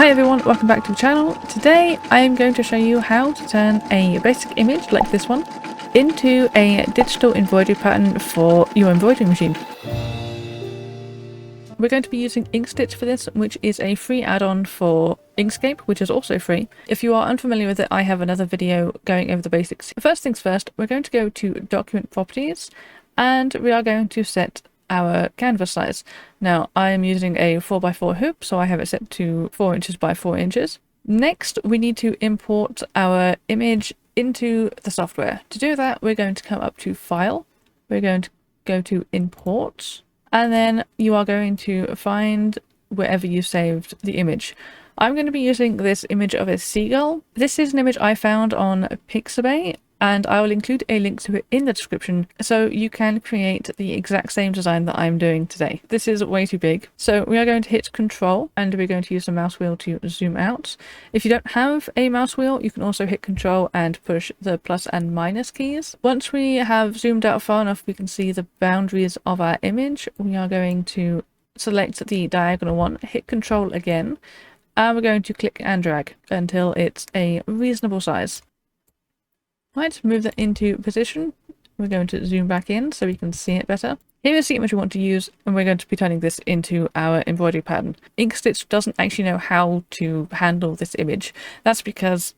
Hi everyone, welcome back to the channel. Today I am going to show you how to turn a basic image like this one into a digital embroidery pattern for your embroidery machine. We're going to be using Inkstitch for this, which is a free add-on for Inkscape, which is also free. If you are unfamiliar with it, I have another video going over the basics. First things first, we're going to go to Document Properties and we are going to set our canvas size. Now I am using a 4x4 hoop, so I have it set to 4 inches by 4 inches. Next we need to import our image into the software. To do that, we're going to come up to File, we're going to go to Import, and then you are going to find wherever you saved the image. I'm going to be using this image of a seagull. This is an image I found on Pixabay, and I will include a link to it in the description so you can create the exact same design that I'm doing today. This is way too big, so we are going to hit Control and we're going to use the mouse wheel to zoom out. If you don't have a mouse wheel, you can also hit Control and push the plus and minus keys. Once we have zoomed out far enough we can see the boundaries of our image, we are going to select the diagonal one, hit Control again, and we're going to click and drag until it's a reasonable size. Right, move that into position. We're going to zoom back in so we can see it better. Here is the image we want to use, and we're going to be turning this into our embroidery pattern. Inkstitch doesn't actually know how to handle this image. That's because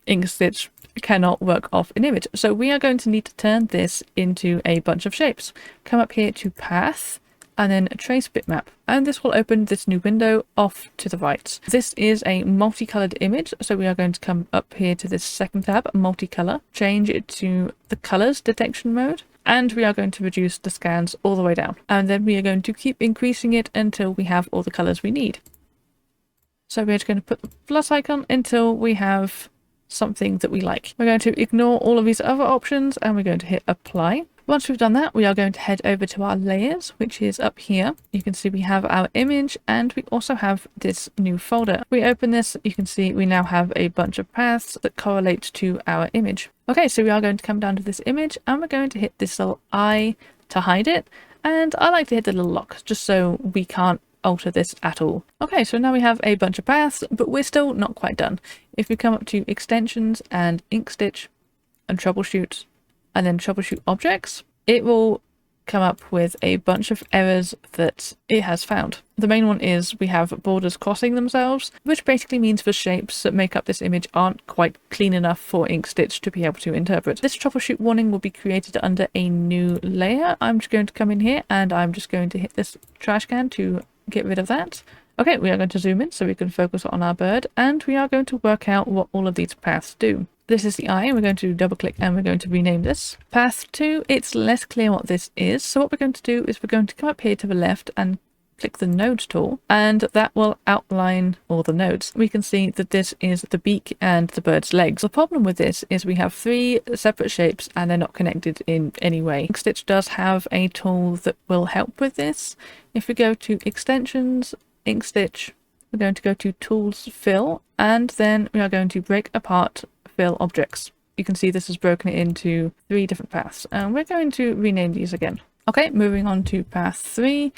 Inkstitch cannot work off an image. So we are going to need to turn this into a bunch of shapes. Come up here to Path, and then Trace Bitmap, and this will open this new window off to the right. This is a multicolored image, so we are going to come up here to this second tab, multicolor, change it to the colors detection mode, and we are going to reduce the scans all the way down, and then we are going to keep increasing it until we have all the colors we need. So we're just going to put the plus icon until we have something that we like. We're going to ignore all of these other options and we're going to hit apply. Once we've done that, we are going to head over to our layers, which is up here. You can see we have our image and we also have this new folder. We open this, you can see we now have a bunch of paths that correlate to our image. Okay, so we are going to come down to this image and we're going to hit this little eye to hide it. And I like to hit the little lock just so we can't alter this at all. Okay, so now we have a bunch of paths, but we're still not quite done. If we come up to extensions and Inkstitch and troubleshoot, and then troubleshoot objects, it will come up with a bunch of errors that it has found. The main one is we have borders crossing themselves, which basically means the shapes that make up this image aren't quite clean enough for Inkstitch to be able to interpret. This troubleshoot warning will be created under a new layer. I'm just going to come in here and I'm just going to hit this trash can to get rid of that. Okay, we are going to zoom in so we can focus on our bird, and we are going to work out what all of these paths do. This is the eye, we're going to double click and we're going to rename this. Path 2, it's less clear what this is, so what we're going to do is we're going to come up here to the left and click the nodes tool, and that will outline all the nodes. We can see that this is the beak and the bird's legs. The problem with this is we have 3 separate shapes and they're not connected in any way. Inkstitch does have a tool that will help with this. If we go to extensions, Inkstitch, we're going to go to tools, fill, and then we are going to break apart fill objects. You can see this has broken it into 3 different paths, and we're going to rename these again. Okay, moving on to path 3.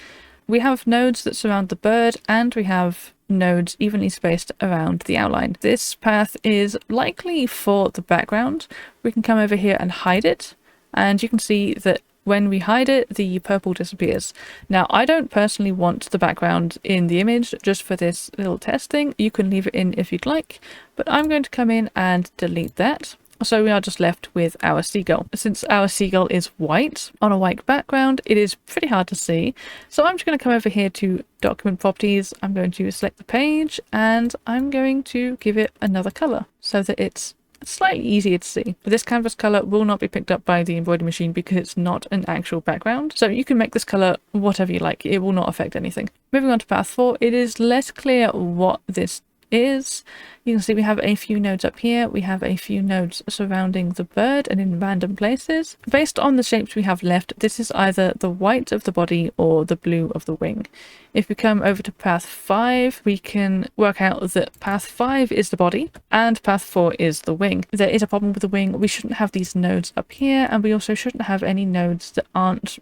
We have nodes that surround the bird and we have nodes evenly spaced around the outline. This path is likely for the background. We can come over here and hide it, and you can see that when we hide it, the purple disappears. Now, I don't personally want the background in the image just for this little test thing. You can leave it in if you'd like, but I'm going to come in and delete that. So we are just left with our seagull. Since our seagull is white on a white background, it is pretty hard to see. So I'm just going to come over here to Document Properties. I'm going to select the page and I'm going to give it another color so that it's slightly easier to see. This canvas color will not be picked up by the embroidery machine because it's not an actual background. So you can make this color whatever you like. It will not affect anything. Moving on to path 4, it is less clear what this is. You can see we have a few nodes up here. We have a few nodes surrounding the bird and in random places. Based on the shapes we have left, this is either the white of the body or the blue of the wing. If we come over to path 5, we can work out that path 5 is the body and path 4 is the wing. There is a problem with the wing. We shouldn't have these nodes up here, and we also shouldn't have any nodes that aren't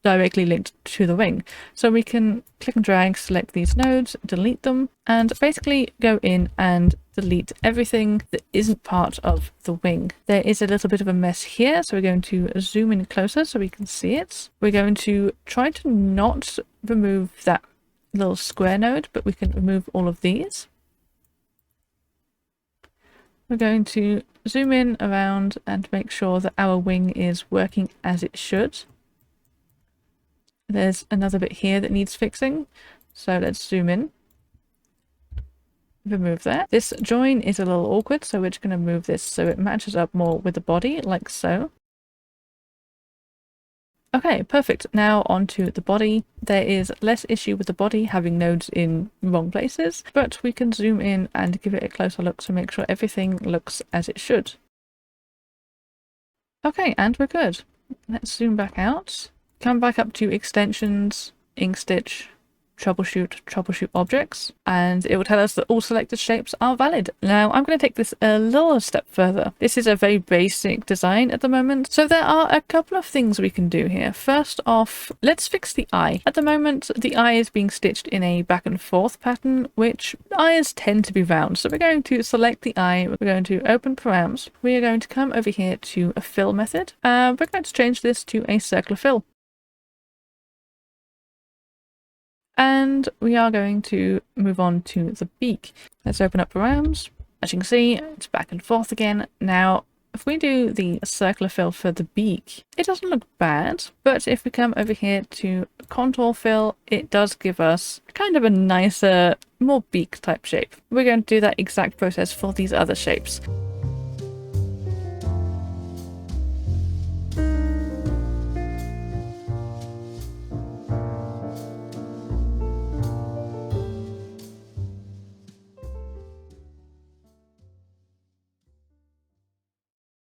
directly linked to the wing. So we can click and drag, select these nodes, delete them, and basically go in and delete everything that isn't part of the wing. There is a little bit of a mess here, so we're going to zoom in closer so we can see it. We're going to try to not remove that little square node, but we can remove all of these. We're going to zoom in around and make sure that our wing is working as it should. There's another bit here that needs fixing, so let's zoom in. Remove that. This join is a little awkward, so we're just going to move this so it matches up more with the body, like so. Okay, perfect. Now onto the body. There is less issue with the body having nodes in wrong places, but we can zoom in and give it a closer look to make sure everything looks as it should. Okay, and we're good. Let's zoom back out. Come back up to extensions, Inkstitch, troubleshoot objects, and it will tell us that all selected shapes are valid. Now I'm going to take this a little step further. This is a very basic design at the moment, so there are a couple of things we can do here. First off, let's fix the eye. At the moment the eye is being stitched in a back and forth pattern, which eyes tend to be round, so we're going to select the eye, we're going to open params, we are going to come over here to a fill method, we're going to change this to a circular fill. And we are going to move on to the beak. Let's open up params. As you can see, it's back and forth again. Now, if we do the circular fill for the beak, it doesn't look bad, but if we come over here to contour fill, it does give us kind of a nicer, more beak type shape. We're going to do that exact process for these other shapes.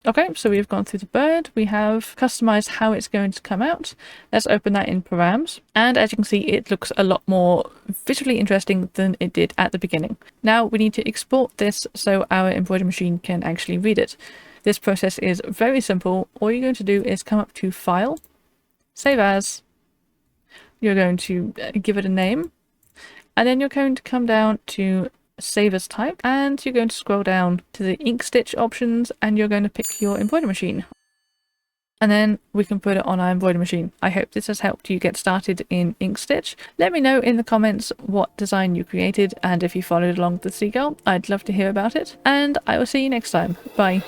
Okay, so we've gone through the bird, we have customized how it's going to come out. Let's open that in params, and as you can see it looks a lot more visually interesting than it did at the beginning. Now we need to export this so our embroidery machine can actually read it. This process is very simple. All you're going to do is come up to File, Save As, you're going to give it a name, and then you're going to come down to Save as type, and you're going to scroll down to the Inkstitch options and you're going to pick your embroidery machine. And then we can put it on our embroidery machine. I hope this has helped you get started in Inkstitch. Let me know in the comments what design you created, and if you followed along with the seagull, I'd love to hear about it. And I will see you next time. Bye.